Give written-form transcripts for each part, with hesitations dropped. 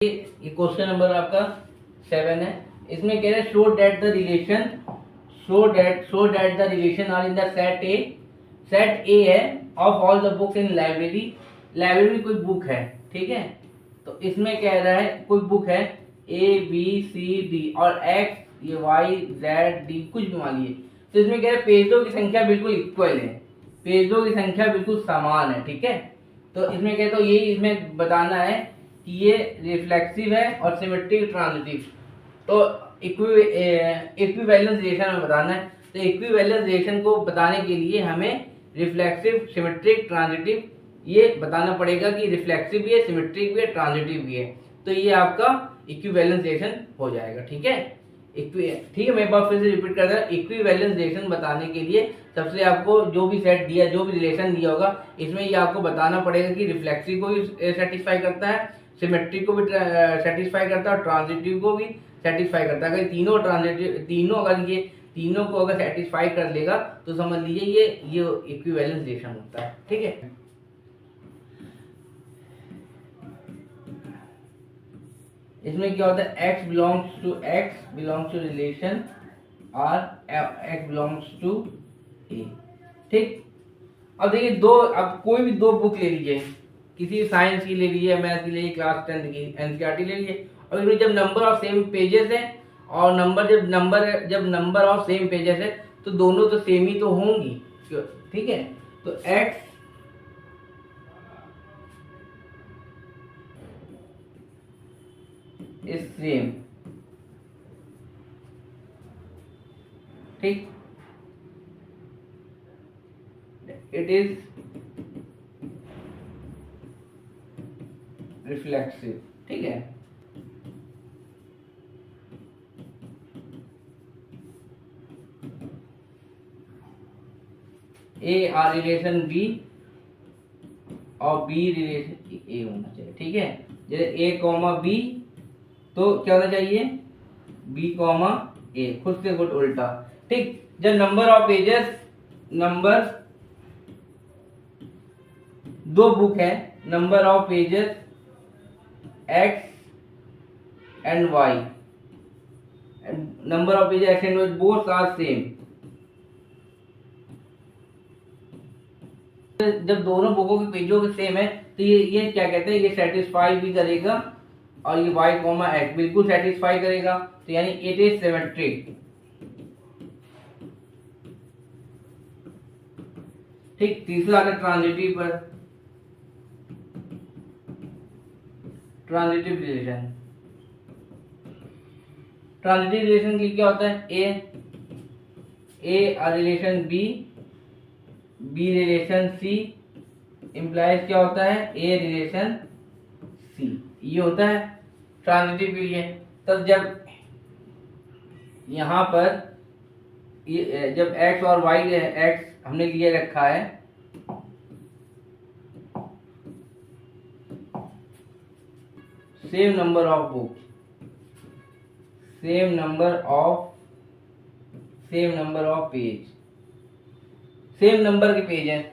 ये question number आपका 7 है। इसमें कह रहे हैं show that the relation are in the set A है of all the book in library में कोई बुक है, ठीक है। तो इसमें कह रहा है कोई बुक है ए बी सी डी और एक्स ये वाई जेड डी कुछ भी मान लीजिए। तो इसमें कह रहे हैं पेजों की संख्या बिल्कुल इक्वल है, पेजों की संख्या बिल्कुल समान है, ठीक है। तो इसमें कहते हो ये इसमें बताना है कि ये रिफ्लेक्सिव है और सिमेट्रिक ट्रांजिटिव। तो इक्विवेलेंस रिलेशन में बताना है। तो इक्विवेलेंस रिलेशन को बताने के लिए हमें रिफ्लेक्सिव, सिमेट्रिक, ट्रांजिटिव ये बताना पड़ेगा कि रिफ्लेक्सिव भी है, सिमेट्रिक भी है, ट्रांजिटिव भी है। तो ये आपका इक्विवेलेंस रिलेशन हो जाएगा, ठीक है। ठीक है, मैं एक बार फिर से रिपीट कर रहा हूँ। इक्विवेलेंस रिलेशन बताने के लिए सबसे आपको जो भी सेट दिया, जो भी रिलेशन दिया होगा, इसमें ये आपको बताना पड़ेगा कि रिफ्लेक्सिव को भी सेटिस्फाई करता है, सिमेट्रिक को भी सेटिस्फाई करता है और ट्रांजिटिव को भी सेटिस्फाई करता है। अगर तीनों ट्रांजिटिव अगर ये तीनों को अगर सेटिस्फाई कर लेगा तो समझ लीजिए ये इक्विवेलेंस रिलेशन होता है, ठीक है। इसमें क्या होता है, x बिलोंग्स टू रिलेशन और x बिलोंग्स टू a, ठीक। अब देखिए अब कोई भी दो बुक ले लीजिए, किसी साइंस की ले लीजिए, मैथ की ले लीजिए, क्लास 10 की एनसीईआरटी ले लीजिए, और इसमें जब नंबर ऑफ सेम पेजेस है और जब नंबर ऑफ सेम पेजेस है तो दोनों तो सेम ही तो होंगी, ठीक है। तो x इज सेम, ठीक, इट इज रिफ्लेक्सिव, ठीक है। ए आर रिलेशन बी और बी रिलेशन ए होना चाहिए, ठीक है। जैसे ए कॉमा बी तो क्या होना चाहिए, बी कॉमा ए, खुद से खुद उल्टा, ठीक। जब नंबर ऑफ पेजेस दो बुक है, number of pages X and Y, number of pages X and Y both are same. जब दोनों बुकों के पेजों के सेम है तो ये क्या कहते हैं, ये सेटिस्फाई भी करेगा और ये y कॉमा एक्स बिल्कुल सेटिस्फाई करेगा, तो यानी इट इज सिमेट्रिक, ठीक। तीसरा आता है ट्रांजिटिव रिलेशन। ट्रांजिटिव रिलेशन की क्या होता है, a relation B relation C implies क्या होता है, ए रिलेशन सी, ये होता है ट्रांजिटिव के लिए। तब जब यहाँ पर जब x और y x हमने लिए रखा है, same number of book, same number of page, same number के पेज हैं,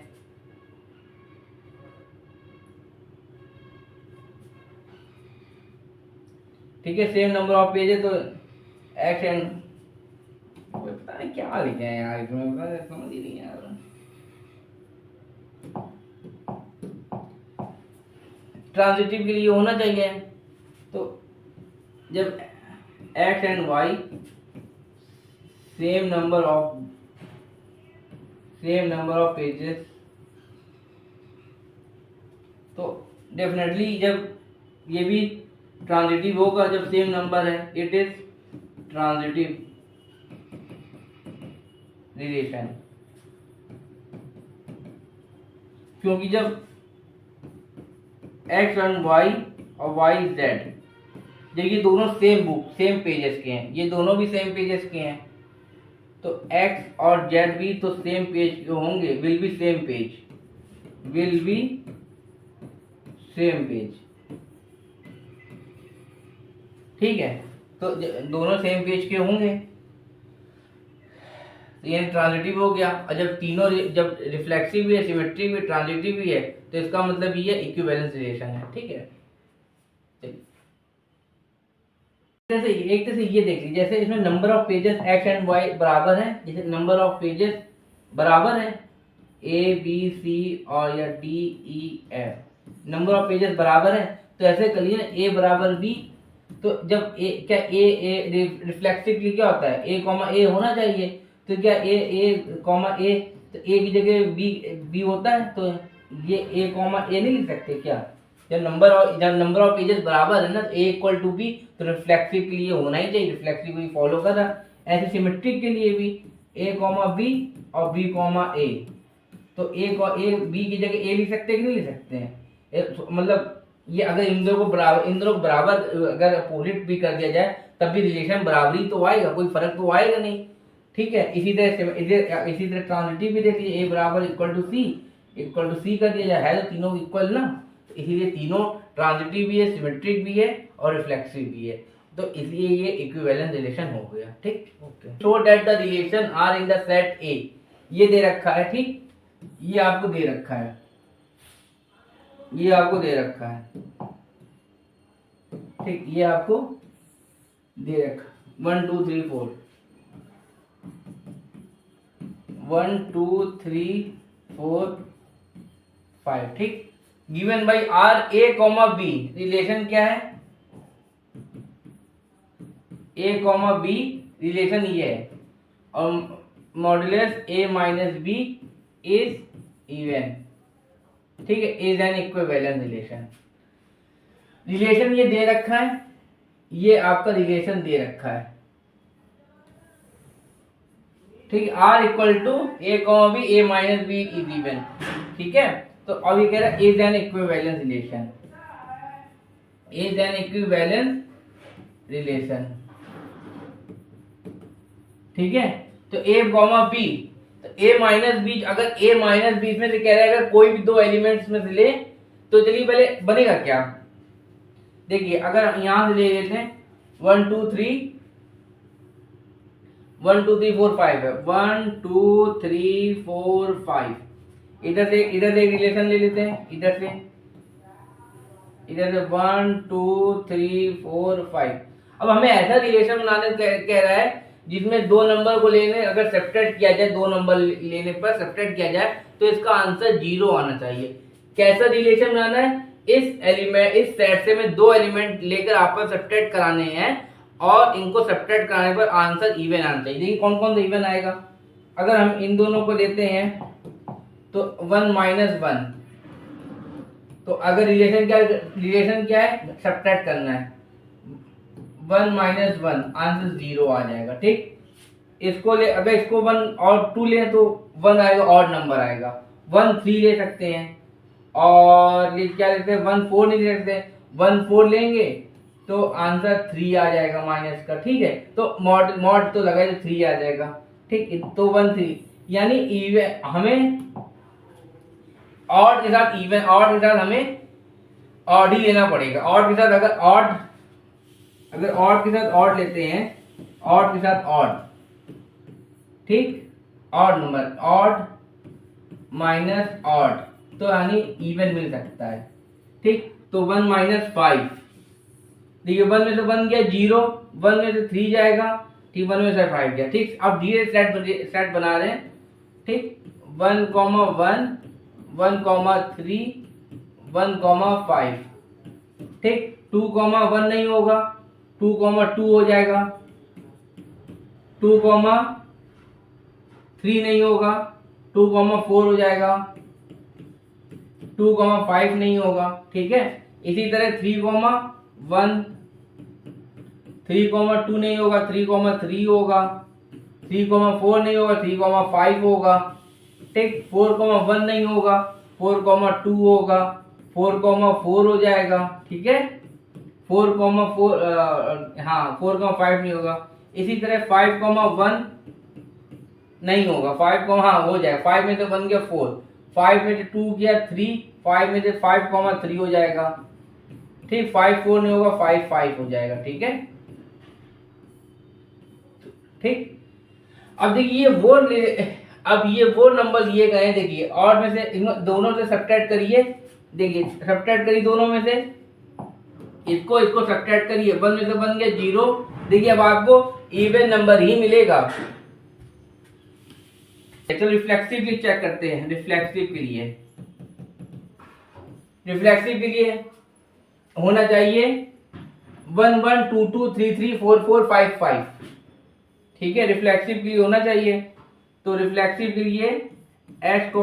ठीक है। सेम नंबर ऑफ पेज है तो एक्स एंड पता नहीं क्या लिखे हैं यार, इसमें समझ ही नहीं यार। ट्रांजिटिव के लिए होना चाहिए, तो जब X and Y same number of pages, तो डेफिनेटली जब ये भी ट्रांजिटिव होगा जब सेम नंबर है, इट इज ट्रांजिटिव रिलेशन। क्योंकि जब x एंड y और y z, जब ये दोनों सेम बुक सेम पेजेस के हैं, ये दोनों भी सेम पेजेस के हैं, तो x और z भी तो सेम पेज के होंगे, विल बी सेम पेज, ठीक है। तो दोनों सेम पेज के होंगे, ये ट्रांजिटिव हो गया। और जब रिफ्लेक्सिव भी है, सिमेट्रिक भी, ट्रांजिटिव भी है, तो इसका मतलब ये इक्विवेलेंस रिलेशन है, ठीक है। जैसे एक तरह से ये देख लीजिए, जैसे इसमें number of pages X and Y बराबर है, जैसे नंबर ऑफ पेजेस बराबर है ए बी सी और या D E F, number of pages बराबर है, तो ऐसे कर लिए ना ए बराबर बी, तो जब ए क्या ए रिफ्लेक्सिवली क्या होता है ए कॉमा ए होना चाहिए, तो क्या ए कॉमा ए, तो ए की जगह बी बी होता है, तो ये ए कॉमा ए नहीं लिख सकते क्या, जब नंबर ऑफ पेजेस बराबर है ना, ए इक्वल टू बी, तो रिफ्लेक्सिव के लिए होना ही चाहिए, रिफ्लेक्सिव भी फॉलो कर रहा है। ऐसे सिमेट्रिक के लिए भी ए कॉमा बी और बी कॉमा ए, तो ए बी की जगह ए लिख सकते हैं कि नहीं लिख सकते हैं, मतलब ये अगर इन दोनों को बराबर अगर अपोजिट भी कर दिया जाए तब भी रिलेशन बराबरी तो आएगा, कोई फर्क तो आएगा नहीं, ठीक है। इसी तरह ट्रांजिटिव भी देखिए, ए बराबर इक्वल टू सी कर दिया जाए, है तो तीनों इक्वल ना, तो इसीलिए तीनों ट्रांजिटिव भी है, सिमेट्रिक भी है और रिफ्लेक्सिव भी है, तो इसलिए ये इक्विवेलेंट रिलेशन हो गया, ठीक। Okay, show that the relation are in the set A, ये दे रखा है, ठीक, ये आपको दे रखा है, ये आपको दे रखा है, ठीक, ये आपको दे रखा 1 2 3 4 1 2 3 4 5, ठीक, given by R A comma B, relation क्या है ए कॉमा बी, रिलेशन ये है, और modulus A minus B is even, ठीक है, is an equivalent relation. Relation ये दे रखा है, ये आपका रिलेशन दे रखा है, ठीक है, R equal to A comma B A minus B is even, ठीक है, तो अब ये कह रहा है is an equivalent relation, is an equivalent relation, ठीक है, तो ए कॉमा बी, तो ए माइनस बी, अगर ए माइनस बी में से कह रहा है अगर कोई भी दो एलिमेंट्स में से ले, तो चलिए पहले बनेगा क्या, देखिए अगर यहां से ले लेते हैं 1 2 3 1 2 3 4 5 है, 1 2 3 4 5, इधर से एक रिलेशन ले लेते हैं, इधर से 1 2 3 4 5। अब हमें ऐसा रिलेशन बनाने कह रहा है जिसमें दो नंबर को लेने अगर सब्ट्रैक्ट किया जाए, दो नंबर लेने पर सब्ट्रैक्ट किया जाए तो इसका आंसर 0 आना चाहिए। कैसा रिलेशन बनाना है, इस सेट से में दो एलिमेंट लेकर आपस सब्ट्रैक्ट कराने हैं और इनको सब्ट्रैक्ट कराने पर आंसर इवन आना चाहिए। देखिए कौन कौन सा इवन आएगा, अगर हम इन दोनों को लेते हैं तो 1 माइनस 1, तो अगर रिलेशन क्या है सब्ट्रैक्ट करना है, 1 माइनस 1 आंसर 0 आ जाएगा, ठीक। इसको ले अगर इसको 1 और 2 ले तो 1 आएगा, ऑड नंबर आएगा, 1 3 ले सकते हैं, और ये क्या लेते हैं 1 4 नहीं ले सकते, 1 4 लेंगे तो आंसर 3 आ जाएगा माइनस का, ठीक है, तो मॉड तो लगाए तो 3 आ जाएगा, ठीक, तो 1 3, यानी इवन हमें ऑड के साथ इवन, ऑड के साथ हमें ऑड ही लेना पड़ेगा, ऑड के साथ अगर ऑड के साथ ऑड लेते हैं, ऑड के साथ ऑड, ठीक, odd number odd minus odd, तो यानी इवन मिल सकता है, ठीक। तो 1 माइनस 5, देखिए 1 में से 1 गया 0, 1 में से 3 जाएगा, ठीक, 1 में से 5 गया, ठीक। अब धीरे सेट बना रहे हैं, ठीक, 1 1 1 3 1 5, ठीक, 2 1 नहीं होगा, 2 2 हो जाएगा, 2 3 नहीं होगा, 2 4 हो जाएगा, 2 5 नहीं होगा, ठीक है। इसी तरह 3 1 3 2 नहीं होगा, 3 3 होगा, 3 4 नहीं होगा, 3 5 होगा, ठीक, 4 1 नहीं होगा, 4 2 होगा, 4 4 हो जाएगा, ठीक है, 4 5 नहीं होगा। इसी तरह 5 1 नहीं होगा, 5 हो जाएगा, 5 में से 1 गया 4, 5 में से 2 गया 3, 5 में से 5 3 हो जाएगा, ठीक, 5 4 नहीं होगा, 5 5 हो जाएगा, ठीक है, ठीक। अब देखिए ये वो नंबर लिए गए हैं, देखिए और में से दोनों से सब्ट्रैक्ट करिए, देखिए सब्ट्रैक्ट करिए दोनों में से, इसको इसको सब्ट्रैक्ट करिए, 1 में से बन गया 0। देखिए अब आपको इवन नंबर ही मिलेगा। चलो रिफ्लेक्सिवली चेक करते हैं। रिफ्लेक्सिव के लिए होना चाहिए 1 1 2 2 3 3 4 4 5 5। ठीक है, रिफ्लेक्सिव के लिए होना चाहिए। तो रिफ्लेक्सिव के लिए x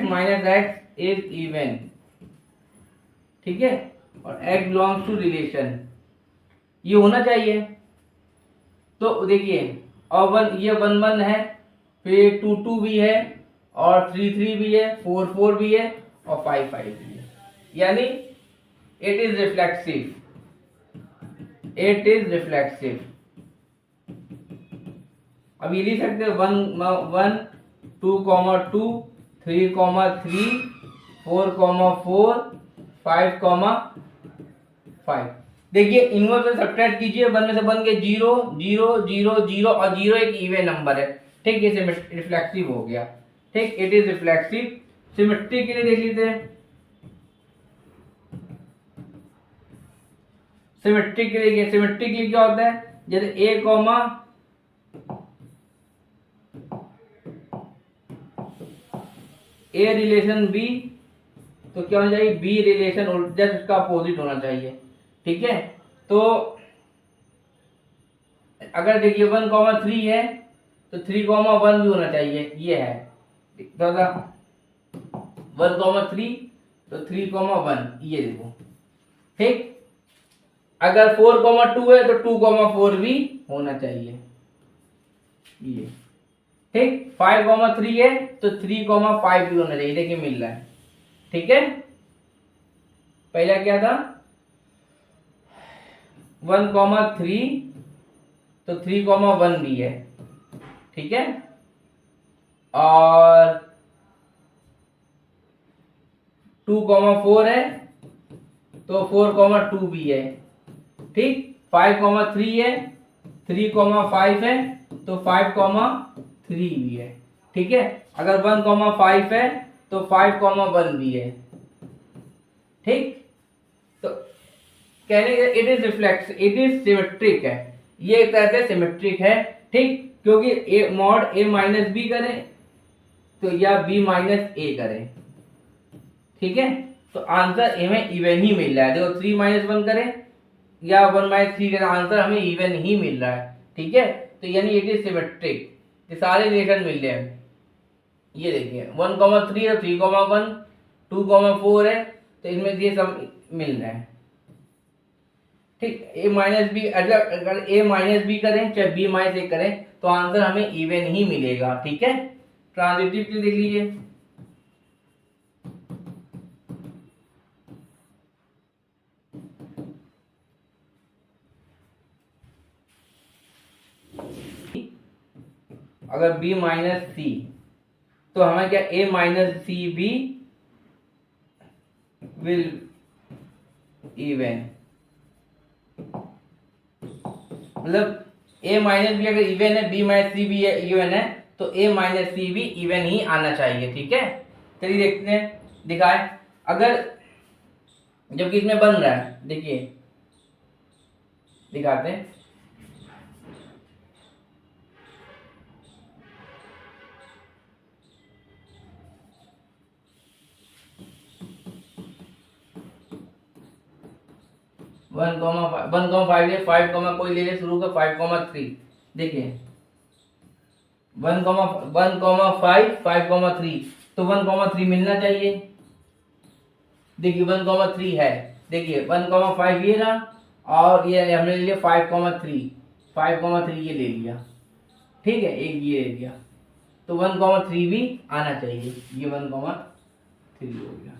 minus x is even. ठीक है, और x बिलोंग्स टू रिलेशन, ये होना चाहिए। तो देखिए और 1 ये 1 1 है, फिर 2 2 भी है, और 3 3 भी है, 4 4 भी है, और 5 5 भी है, यानी इट इज रिफ्लेक्सिव। अब ये लिख सकते हैं 1 1 2 2 3 3 4 4 5 5। देखिए इनवर्स से सब्ट्रैक्ट कीजिए, 1 में से बन गए 0 0 0 0 और 0 एक इवन नंबर है। ठीक, ये रिफ्लेक्सिव हो गया। ठीक, इट इज रिफ्लेक्सिव। सिमेट्री के लिए देख लेते हैं। सिमेट्रिक के लिए क्या होता है, जैसे ए कॉमा ए रिलेशन बी, तो क्या होना चाहिए बी रिलेशन जस्ट उसका अपोजिट होना चाहिए। ठीक है, तो अगर देखिए 1 3 है तो 3 1 भी होना चाहिए, ये है दादा 1 3 तो 3 1, ये देखो। ठीक, अगर 4 2 है तो 2 4 भी होना चाहिए, ये। ठीक, 5 3 है तो 3 5 भी होना चाहिए। देखिए मिल रहा है। ठीक है, पहला क्या था 1 3 तो 3 1 भी है। ठीक है, और 2 4 है तो 4 2 भी है। ठीक, 5 3 है, 3 5 है तो 5 3 भी है। ठीक है, अगर 1 5 है तो 5 1 भी है। ठीक, तो कहने के इट इज सिमेट्रिक है, ये एक तरह से सिमेट्रिक है। ठीक, क्योंकि A mod A minus B करें तो या बी माइनस ए करें। ठीक है, तो आंसर ए में इवन ही मिल रहा है। देखो 3 1 करें या 1 3 करें, आंसर हमें इवन ही मिल रहा है। ठीक है, तो यानी इट इज सिमेट्रिक, ये सारे रिलेशन मिल रहे हैं। ये देखिए 1 3 है, 3 1 2 4 है, तो इनमें ये सब मिल रहा है। ठीक, ए माइनस बी, अगर ए माइनस बी करें चाहे बी माइनस ए करें तो आंसर हमें इवन ही मिलेगा। ठीक है, ट्रांजिटिव के देख लीजिए। अगर b माइनस सी तो हमें क्या a माइनस सी भी विल इवन, मतलब a माइनस बी अगर इवन है, b माइनस सी भी इवन है, तो a माइनस सी भी इवन ही आना चाहिए। ठीक है, चलिए देखते हैं, दिखाए अगर जबकि इसमें बन रहा है, देखिए दिखाते हैं। वन कॉमा 5 5 कोई ले ले शुरू का 5 3। देखिए 1 5 5 3, तो 1 3 मिलना चाहिए। देखिए 1 3 है, देखिए 1 5 ये ना, और ये हमने ले लिया 5 3, 5 3 ये ले लिया। ठीक है, एक ये ले लिया, तो 1 3 भी आना चाहिए, ये 1 3 हो गया।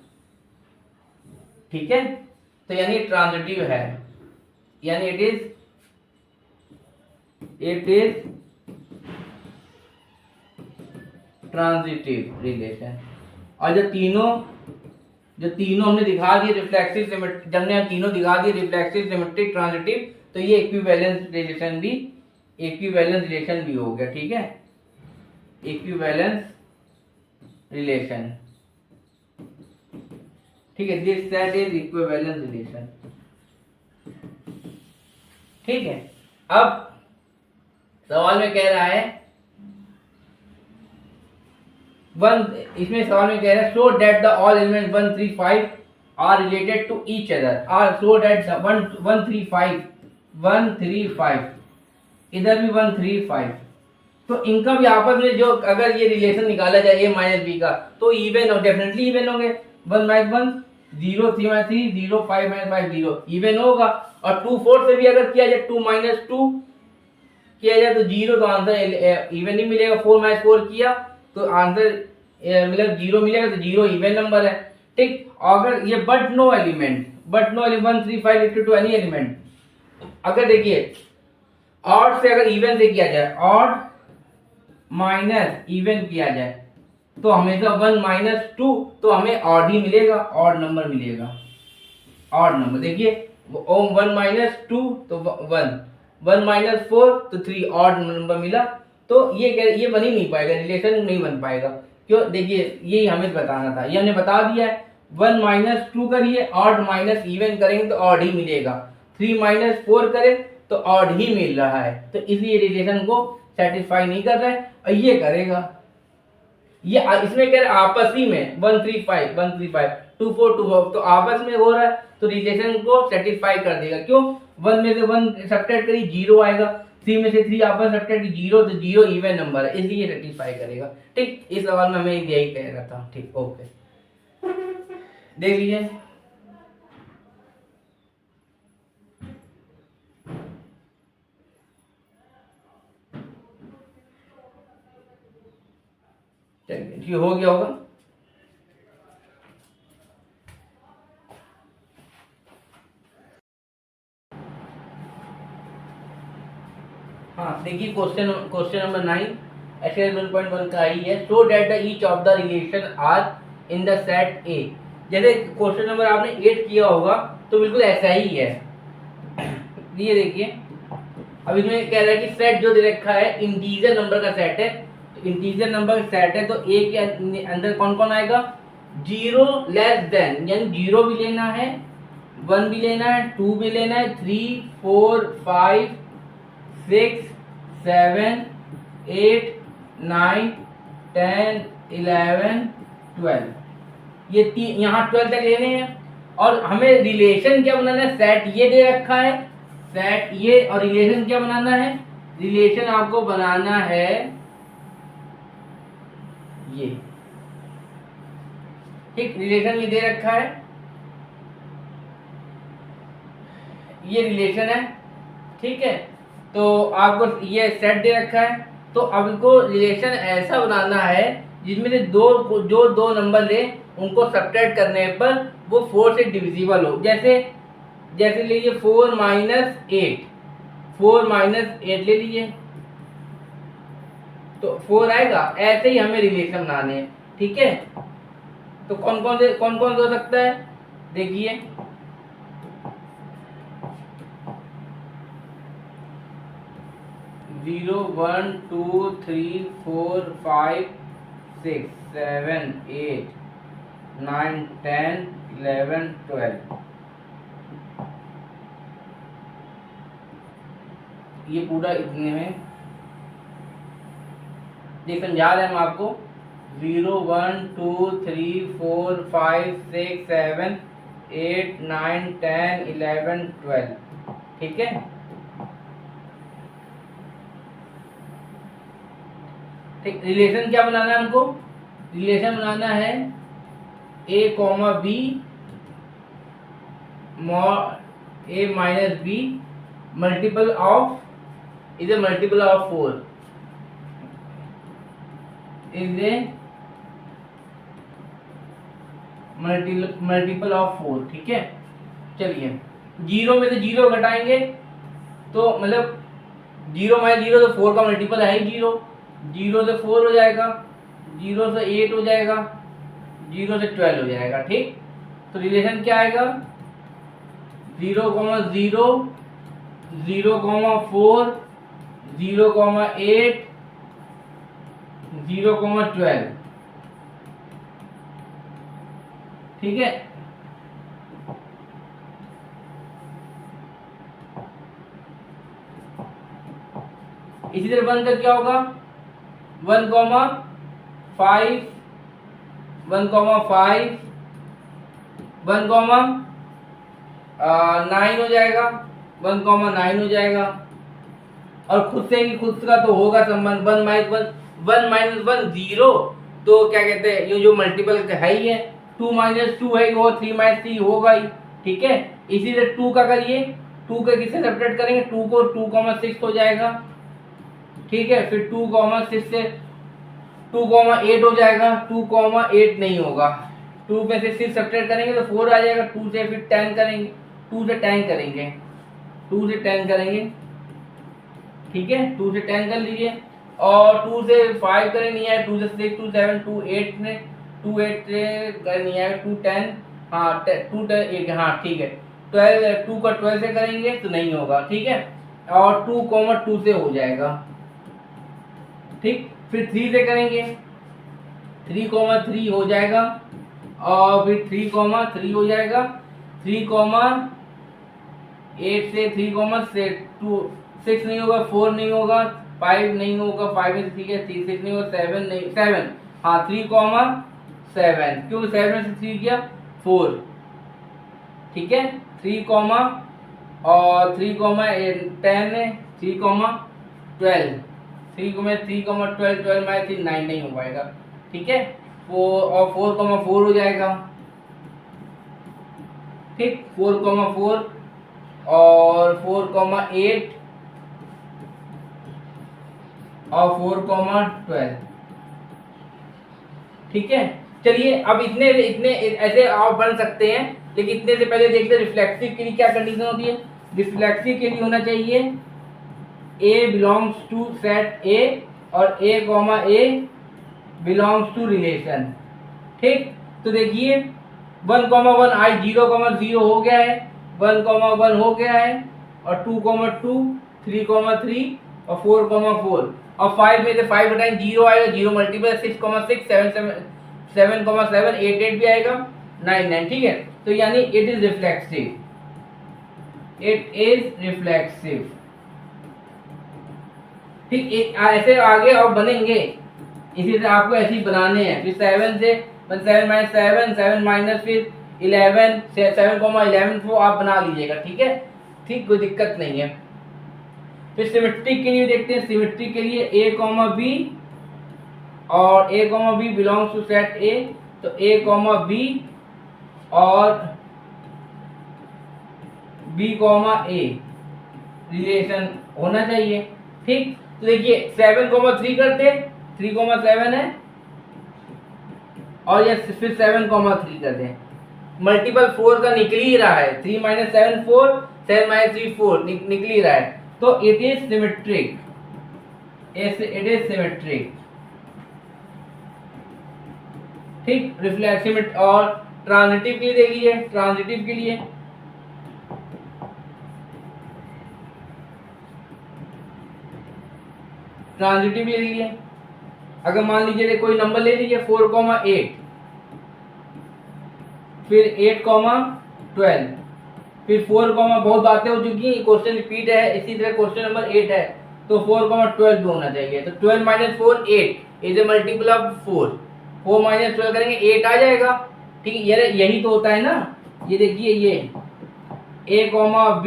ठीक है, तो यानी ट्रांजिटिव है, यानी इट इज ट्रांजिटिव रिलेशन। और जो तीनों हमने दिखा दिए रिफ्लेक्सिव सिमेट्रिक, जब हमने तीनों दिखा दिए रिफ्लेक्सिव सिमेट्रिक ट्रांजिटिव, तो ये इक्विवेलेंस रिलेशन भी हो गया। ठीक है, इक्विवेलेंस रिलेशन। ठीक है, this set is equivalence relation. ठीक है, अब सवाल में कह रहा है इसमें सवाल में कह रहा है show that the all element 1 3 5 are related to each other, R show that 1 3 5 इधर भी 1 3 5, तो इनका भी आपस में जो अगर ये रिलेशन निकाला जाए a माइनस बी का तो इवन और डेफिनेटली इवन होंगे। 1 माइनस 1 0, 3 माइनस 3 0, 5 माइनस 5 0, इवन होगा। और 2 4 से भी अगर किया जाए 2 माइनस 2 किया जाए तो 0, तो आंसर इवन ही मिलेगा। 4 माइनस 4 किया तो आंसर मतलब 0 मिलेगा, तो 0 इवन नंबर है। ठीक, अगर ये but no element 1 3 5 to any element, अगर देखिए ऑड से अगर इवन से किया जाए, ऑड माइनस इवन किया जाए तो हमेशा 1 माइनस 2 तो हमें ऑड ही मिलेगा, ऑड नंबर मिलेगा, ऑड नंबर। देखिए 1 माइनस 2 तो 1 माइनस 4 तो 3, ऑड नंबर मिला। तो ये बन ही नहीं पाएगा, रिलेशन नहीं बन पाएगा। क्यों? देखिए यही हमें बताना था, ये हमने बता दिया है। 1 माइनस 2 करिए, ऑड माइनस इवन करेंगे तो ऑड ही मिलेगा। 3 माइनस 4 करें तो ऑड ही मिल रहा है, तो इसलिए रिलेशन को सेटिस्फाई नहीं कर रहा है। और ये करेगा, ये इसमें कह रहे आपस ही में 1 3 5 2 4 2 4, तो आपस में हो रहा है तो रिलेशन को सेटिस्फाई कर देगा। क्यों? 1 में से 1 सब्ट्रैक्ट करिए 0 आएगा, 3 में से 3 आपस सब्ट्रैक्ट 0, तो 0 इवन नंबर है, इसलिए सेटिस्फाई करेगा। ठीक, इस सवाल में हमें यही कह रहा था। ठीक, ओके, देख लीजिए। चलिए, हो गया होगा। हाँ, देखिए क्वेश्चन नंबर 9 एक्सरसाइज 1.1 का ही है। Show that the each of the relation are in the set A. जैसे क्वेश्चन नंबर आपने 8 किया होगा तो बिल्कुल ऐसा ही है। ये देखिए, अब इसमें कह रहा है कि सेट जो दे रखा है इंटीजर नंबर का सेट है, तो इंटीजर नंबर का सेट है तो ए के अंदर कौन कौन आएगा? 0 लेस देन, यानी 0 भी लेना है, 1 भी लेना है, 2 भी लेना है, 3 4 5 6 7 8 9 10 11 12, ये यहाँ 12 तक लेने हैं। और हमें रिलेशन क्या बनाना है? सेट ये दे रखा है, सेट ये, और रिलेशन क्या बनाना है? रिलेशन आपको बनाना है ये। ठीक, रिलेशन ये दे रखा है, ये रिलेशन है। ठीक है, तो आपको ये सेट दे रखा है, तो अब इनको रिलेशन ऐसा बनाना है जिसमें से जो दो नंबर ले उनको सब्ट्रैक्ट करने पर वो 4 से डिविजिबल हो। जैसे लीजिए 4 माइनस 8 ले लीजिए तो 4 आएगा। ऐसे ही हमें रिलेशन बनाने हैं। ठीक है, तो कौन कौन से हो सकता है? देखिए 0 1 2 3 4 5 6 7 8 9 10 11 12, ये पूरा इतने में ये समझा रहे हैं हम आपको। 0 1 2 3 4 5 6 7 8 9 10 11 12, ठीक है। ठीक, रिलेशन क्या बनाना है हमको? रिलेशन बनाना है a comma B a minus B multiple of is a multiple of 4 is a multiple of 4, ठीक है। चलिए 0 में से 0 घटाएंगे तो मतलब 0 माइनस 0 तो 4 का मल्टीपल है ही 0, 0 से 4 हो जाएगा, 0 से 8 हो जाएगा, 0 से 12 हो जाएगा। ठीक, तो रिलेशन क्या आएगा? 0, 0 0, 4 0, 8 0, 12, ठीक है। इसी तरह 1 का क्या होगा, 1,5 1,5 1,9 हो जाएगा, 1,9 हो जाएगा। और खुद से ही खुद का तो होगा संबंध, 1 माइनस 1 0, तो क्या कहते हैं ये जो मल्टीपल है ही है, 2 माइनस 2 है वो 3 माइनस 3 होगा ही, ठीक है। इसी तरह 2 का करिए, 2 का किससे सेपरेट करेंगे, 2 को 2,6 हो जाएगा, ठीक है। फिर 2,6 से 2,8 हो जाएगा, 2,8 नहीं होगा, 2 में से 6 सेपरेट करेंगे तो 4 आ जाएगा, 2 से फिर 10 करेंगे, 2 से 10 करेंगे, 2 से 10 करेंगे, ठीक है। 2 से 10 कर लीजिए, और 2 से 5 करें नहीं आए, 2 से 6, 2 7, 2 8 में 2 8 से कर नहीं आए, 2 10, हाँ 2 10 हाँ ठीक है। 12 2 का 12 से करेंगे तो नहीं होगा, ठीक है। और 2,2 से हो जाएगा, ठीक। फिर 3 से करेंगे, 3,3 हो जाएगा, और फिर 3,3 हो जाएगा, 3,8 से 3,6 नहीं होगा, 4 नहीं होगा, 5 नहीं होगा, 5 में से ठीक है, 6 नहीं होगा, 7 नहीं, 7 हाँ 3,7, क्यों 7 में से 3 किया 4, ठीक है। 3, और 3,10 है, 3,12, 3,12, 12 माइनस 3 9 नहीं हो पाएगा, ठीक है। 4 और 4,4 हो जाएगा, ठीक। 4,4 और 4,8 और 4,12, ठीक है। चलिए अब इतने इतने ऐसे आप बन सकते हैं, लेकिन इतने से पहले देखते हैं रिफ्लेक्सिव के लिए क्या कंडीशन होती है। रिफ्लेक्सिव के लिए होना चाहिए A belongs to set A और A बिलोंग्स टू रिलेशन, ठीक। तो देखिए 1,1 आई 0,0 हो गया है, 1,1 हो गया है, और 2,2 3,3 और 4,4, और 5 में से 5 घटाएंगे 0 आएगा, 0 मल्टीपल 6,6 7,7 8 भी आएगा, 9 ठीक है। तो यानी it is reflexive, it is reflexive, ठीक। ऐसे आगे और बनेंगे, इसी से आपको ऐसे ही बनाने हैं। फिर 7 से 7 माइनस 7 7 माइनस फिर 11 7,11 को आप बना लीजिएगा, ठीक है, ठीक, कोई दिक्कत नहीं है। फिर सिमेट्रिक के लिए देखते हैं, सिमेट्रिक के लिए A, B और A, B belongs to set A, तो A, B और B, A रिलेशन होना चाहिए, ठीक। तो देखिए 7,3 करते, 3,7 है, और ये फिर 7,3 कर दें, मल्टीपल 4 का निकल ही रहा है, 3 माइनस 7 4, 7 माइनस 3 4 निकल ही रहा है, तो it is symmetric, it is symmetric, ठीक। रिफ्लेक्सिव और ट्रांजिटिव के लिए देख लीजिए, ट्रांजिटिव के लिए ट्रांजिटिव ले लीजिए। अगर मान लीजिए कोई नंबर ले लीजिए 4,8, फिर 8,12, फिर 4, बहुत बातें हो चुकी हैं, क्वेश्चन रिपीट है, इसी तरह क्वेश्चन नंबर 8 है, तो 4,12 भी होना चाहिए। तो 12 minus 4 8 is a multiple of 4, 4 minus 12 करेंगे 8 आ जाएगा, ठीक है। यही तो होता है ना, ये देखिए ये A, B,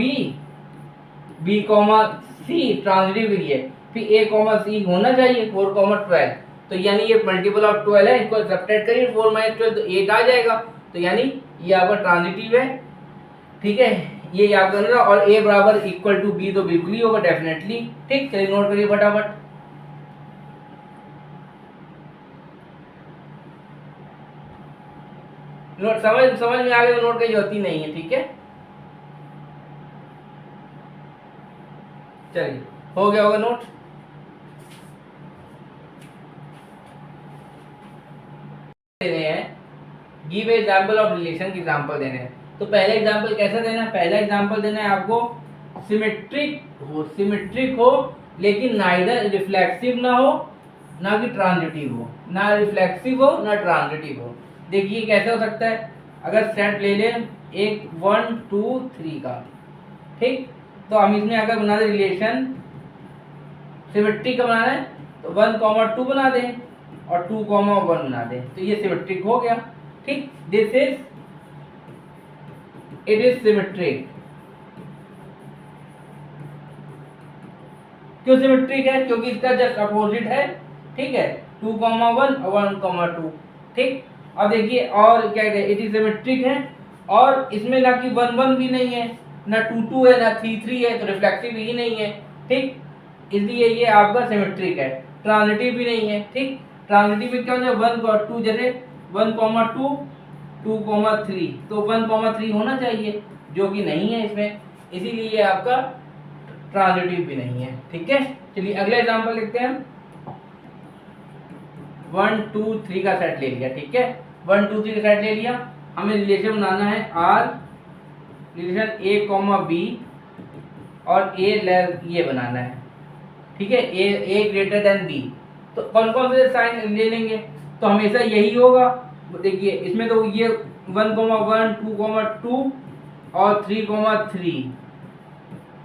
C ट्रांजिटिव के लिए, फिर A, C होना चाहिए 4,12, तो यानी ये मल्टीपल ऑफ 12 है, इसको सब्ट्रैक्ट करिए 4 माइनस 12 तो 8 आ जाएगा, तो यानी ये आपका ट्रांजिटिव है, ठीक है। ये याद करना, और A बराबर इक्वल टू B तो बिल्कुल ही होगा डेफिनेटली, ठीक। चलिए नोट करिए फटाफट, नोट समझ में आ गया तो नोट की जरूरत ही नहीं है, ठीक है। चलिए हो गया होगा नोट। देने हैं गिव एग्जांपल ऑफ रिलेशन की एग्जांपल देने हैं, तो पहला एग्जांपल कैसा देना है, पहला एग्जांपल देना है आपको सिमेट्रिक हो लेकिन नाइदर रिफ्लेक्सिव ना हो ना कि ट्रांजिटिव हो, ना रिफ्लेक्सिव हो ना ट्रांजिटिव हो। देखिए कैसे हो सकता है, अगर सेट ले लें एक 1 2 3 का, ठीक। तो हम इसमें अगर बना दे रिलेशन सिमेट्रिक का बनाना है तो 1,2 बना दें और 2,1 बना दें, तो ये सिमेट्रिक हो गया। ठीक, this is it is symmetric. क्यों सिमेट्रिक है? क्योंकि इसका जस्ट अपोजिट है। ठीक है, 2,1 और 1,2। ठीक, अब देखिए और क्या कहते हैं, इट इज सिमेट्रिक है और इसमें ना कि 1,1 भी नहीं है, ना 2,2 है, ना 3,3 है, तो रिफ्लेक्सिव ही नहीं है। ठीक, इसलिए ये आपका सिमेट्रिक है। ट्रांजिटिव भी नहीं है। ठीक, ट्रांजिटिव में क्या होता है, 1,2 जैसे 1,2 2,3, तो 1,3 होना चाहिए, जो कि नहीं है इसमें, इसीलिए ये आपका ट्रांजिटिव भी नहीं है। ठीक है, चलिए अगला एग्जांपल लिखते हैं। 1 2 3 का सेट ले लिया। ठीक है, 1 2 3 का सेट ले लिया। हमें रिलेशन बनाना है आर, रिलेशन a, b और ये बनाना है। ठीक है, a ग्रेटर देन b, तो कौन कौन से साइन ले लेंगे, तो हमेशा यही होगा। देखिए इसमें तो ये 1,1 2,2 और 3,3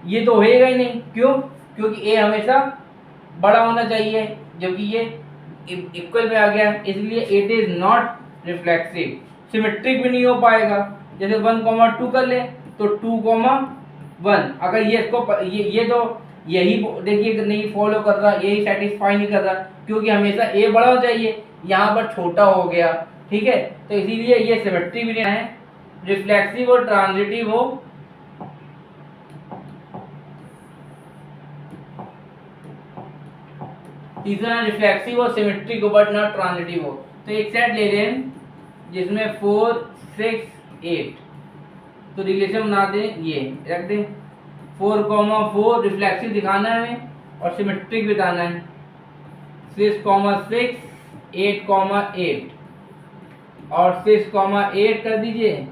ये तो होएगा ही नहीं। क्यों? क्योंकि a हमेशा बड़ा होना चाहिए, जबकि ये इक्वल में आ गया, इसलिए it is not reflexive. Symmetric भी नहीं हो पाएगा। जैसे 1,2 कर ले तो 2,1, अगर ये इसको ये तो यही देखिए नहीं फॉलो कर रहा, यही सेटिस्फाई नहीं कर रहा, क्योंकि हमेशा a बड़ा हो चाहिए, यहाँ पर छोटा हो गया। ठीक है, तो इसीलिए ये सिमेट्रिक भी नहीं है। रिफ्लेक्सिव और ट्रांजिटिव हो, तीसरा रिफ्लेक्सिव और सिमेट्रिक हो बट नॉट ट्रांजिटिव हो। तो एक सेट ले लें जिसमें 4 6 8, तो रिलेशन बना दें, ये रख दें 4,4 रिफ्लेक्सिव दिखाना है हमें और सिमेट्रिक बताना है। 6,6 8,8 और 6,8 कर दीजिए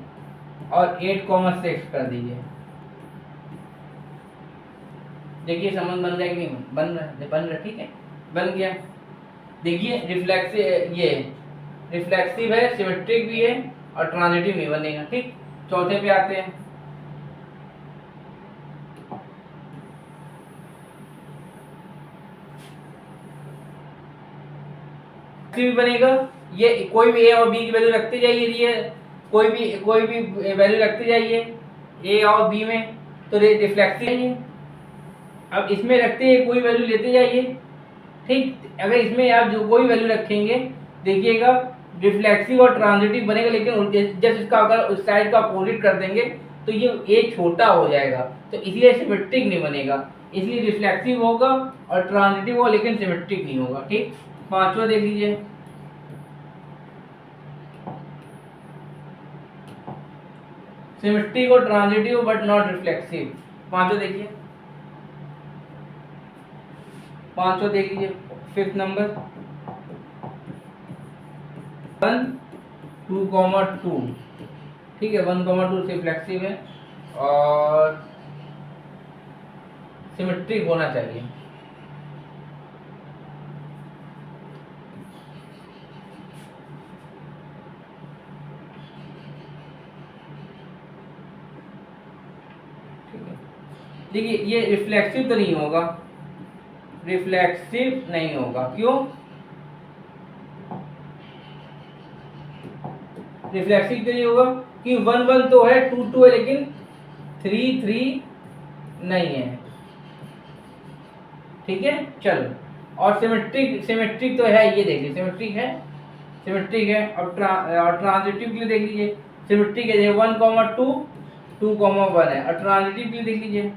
और 8,6 कर दीजिए। देखिए संबंध बन रहा है कि नहीं बन रहा? ठीक है, बन गया। देखिए रिफ्लेक्सिव है, सिमेट्रिक भी है और ट्रांजिटिव नहीं बनेगा। ठीक, चौथे पे आते हैं। भी बनेगा, ये कोई भी a और b की वैल्यू रखते जाइए, ये कोई भी वैल्यू रखते जाइए a और b में, तो रिफ्लेक्सिव है। अब इसमें रखते हैं कोई वैल्यू लेते जाइए। ठीक, अगर इसमें आप जो कोई वैल्यू रखेंगे, देखिएगा रिफ्लेक्सिव और ट्रांजिटिव बनेगा, लेकिन जब इसका अगर उस साइड का अपोजिट कर देंगे तो ये a छोटा हो जाएगा, तो इसलिए सिमेट्रिक नहीं बनेगा। इसलिए रिफ्लेक्सिव होगा और ट्रांजिटिव होगा, लेकिन सिमेट्रिक नहीं होगा। ठीक, पांचवा देख लीजिए। सिमेट्रिक और ट्रांजिटिव बट नॉट रिफ्लेक्सिव। पांचवा देखिए, पांचवा देख लीजिए, 5th नंबर 1 2,2। ठीक है, 1,2 रिफ्लेक्सिव है और सिमेट्रिक होना चाहिए। देखिए ये रिफ्लेक्सिव तो नहीं होगा, रिफ्लेक्सिव नहीं होगा। क्यों? रिफ्लेक्सिव क्यों नहीं होगा? कि 1,1 तो है, 2,2 है, लेकिन 3,3 नहीं है। ठीक है, चलो। और सिमेट्रिक तो है, ये देखिए सिमेट्रिक है और ट्रांजिटिव के लिए देख लीजिए, सिमेट्रिक है 1,2 2,1 है, और ट्रांजिटिव के लिए देख लीजिए,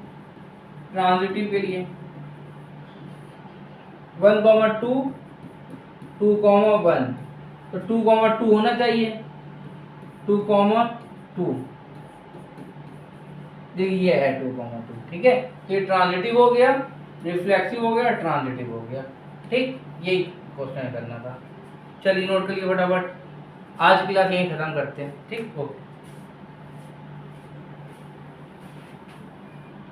ट्रांजिटिव के लिए 1,2 2,1, तो 2,2 होना चाहिए, 2,2 देखिए ये है 2,2। ठीक है, तो ये ट्रांजिटिव हो गया, रिफ्लेक्सिव हो गया, ट्रांजिटिव हो गया। ठीक, यही क्वेश्चन करना था। चलिए नोट करिए फटाफट। आज की क्लास यहीं खत्म करते हैं। ठीक, ओके।